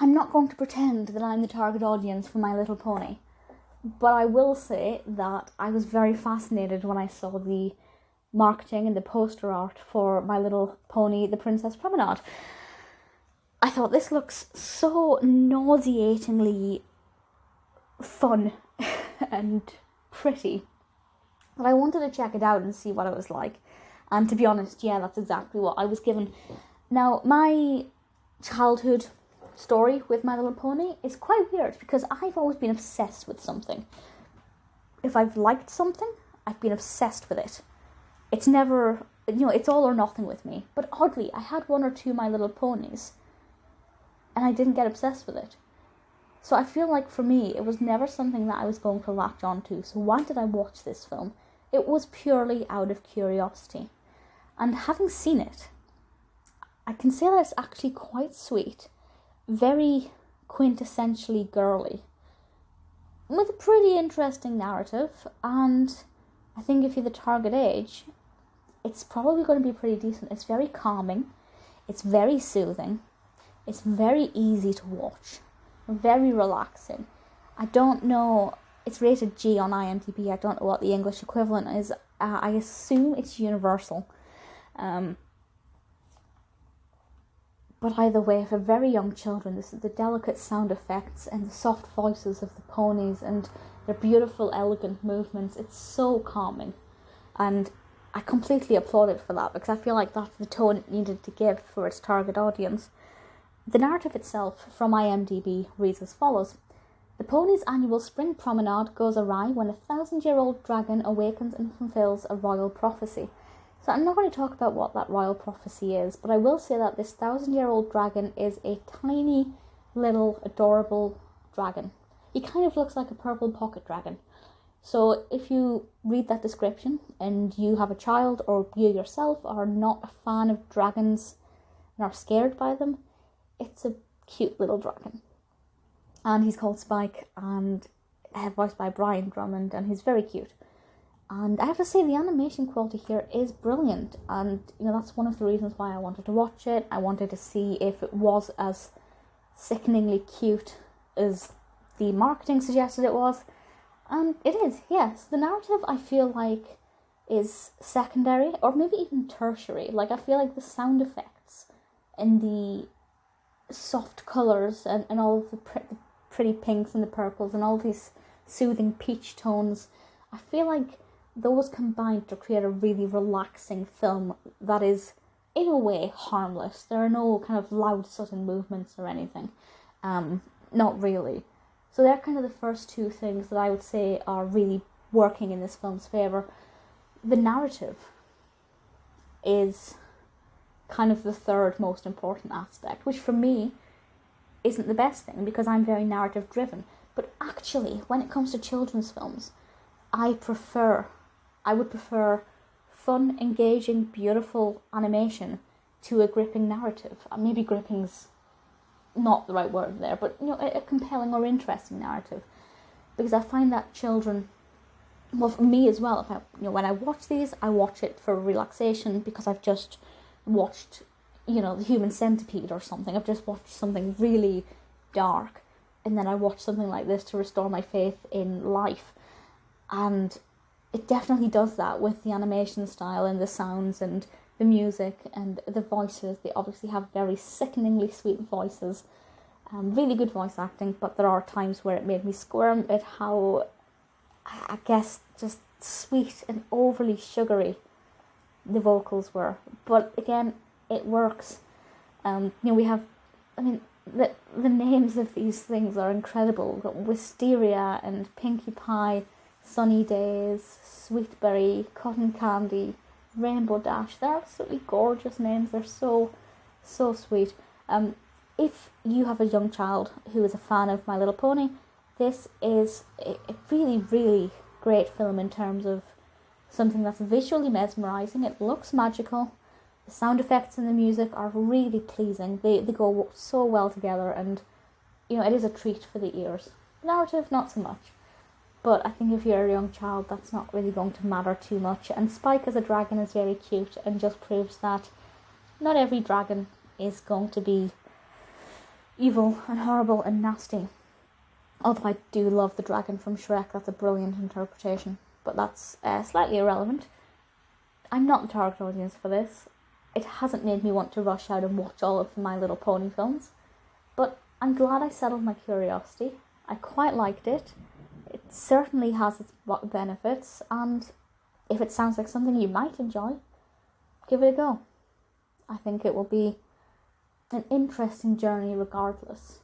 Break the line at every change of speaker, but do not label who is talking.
I'm not going to pretend that I'm the target audience for My Little Pony, but I will say that I was very fascinated when I saw the marketing and the poster art for My Little Pony, The Princess Promenade. I thought, this looks so nauseatingly fun and pretty that I wanted to check it out and see what it was like. And to be honest, yeah, that's exactly what I was given. Now, my childhood story with My Little Pony is quite weird because I've always been obsessed with something. If I've liked something, I've been obsessed with it. It's never, it's all or nothing with me. But oddly, I had one or two My Little Ponies and I didn't get obsessed with it. So I feel like for me, it was never something that I was going to latch onto. So why did I watch this film? It was purely out of curiosity. And having seen it, I can say that it's actually quite sweet, very quintessentially girly, with a pretty interesting narrative, and I think if you're the target age, it's probably going to be pretty decent. It's very calming, it's very soothing, it's very easy to watch, very relaxing. I don't know, it's rated G on IMDb, I don't know what the English equivalent is. I assume it's universal. But either way, for very young children, this is the delicate sound effects and the soft voices of the ponies and their beautiful, elegant movements. It's so calming. And I completely applaud it for that, because I feel like that's the tone it needed to give for its target audience. The narrative itself from IMDb reads as follows. The pony's annual spring promenade goes awry when a 1,000-year-old dragon awakens and fulfills a royal prophecy. So I'm not going to talk about what that royal prophecy is, but I will say that this 1,000-year-old dragon is a tiny, little, adorable dragon. He kind of looks like a purple pocket dragon. So if you read that description and you have a child, or you yourself are not a fan of dragons and are scared by them, it's a cute little dragon. And he's called Spike, and voiced by Brian Drummond, and he's very cute. And I have to say, the animation quality here is brilliant, and that's one of the reasons why I wanted to watch it. I wanted to see if it was as sickeningly cute as the marketing suggested it was, and it is, yes. The narrative, I feel like, is secondary, or maybe even tertiary. Like, I feel like the sound effects and the soft colours and all of the pretty pinks and the purples and all these soothing peach tones, I feel like those combined to create a really relaxing film that is, in a way, harmless. There are no kind of loud, sudden movements or anything. Not really. So they're kind of the first two things that I would say are really working in this film's favour. The narrative is kind of the third most important aspect, which for me isn't the best thing, because I'm very narrative driven. But actually, when it comes to children's films, I would prefer fun, engaging, beautiful animation to a gripping narrative. Maybe gripping's not the right word there, but a compelling or interesting narrative. Because I find that children, well, for me as well, when I watch these, I watch it for relaxation, because I've just watched, The Human Centipede or something. I've just watched something really dark, and then I watch something like this to restore my faith in life. And it definitely does that with the animation style and the sounds and the music and the voices. They obviously have very sickeningly sweet voices, really good voice acting, but there are times where it made me squirm at how, I guess, just sweet and overly sugary the vocals were. But again, it works. We have, the names of these things are incredible. We've got Wysteria and Pinkie Pie, Sunny Days, Sweetberry, Cotton Candy, Rainbow Dash. They're absolutely gorgeous names. They're so, so sweet. If you have a young child who is a fan of My Little Pony, this is a really, really great film in terms of something that's visually mesmerising. It looks magical. The sound effects and the music are really pleasing. They go so well together, and it is a treat for the ears. The narrative, not so much. But I think if you're a young child, that's not really going to matter too much. And Spike as a dragon is very cute, and just proves that not every dragon is going to be, evil and horrible and nasty. Although I do love the dragon from Shrek, that's a brilliant interpretation, but that's slightly irrelevant. I'm not the target audience for this. It hasn't made me want to rush out and watch all of the My Little Pony films, but I'm glad I settled my curiosity. I quite liked it. It certainly has its benefits, and if it sounds like something you might enjoy, give it a go. I think it will be an interesting journey regardless.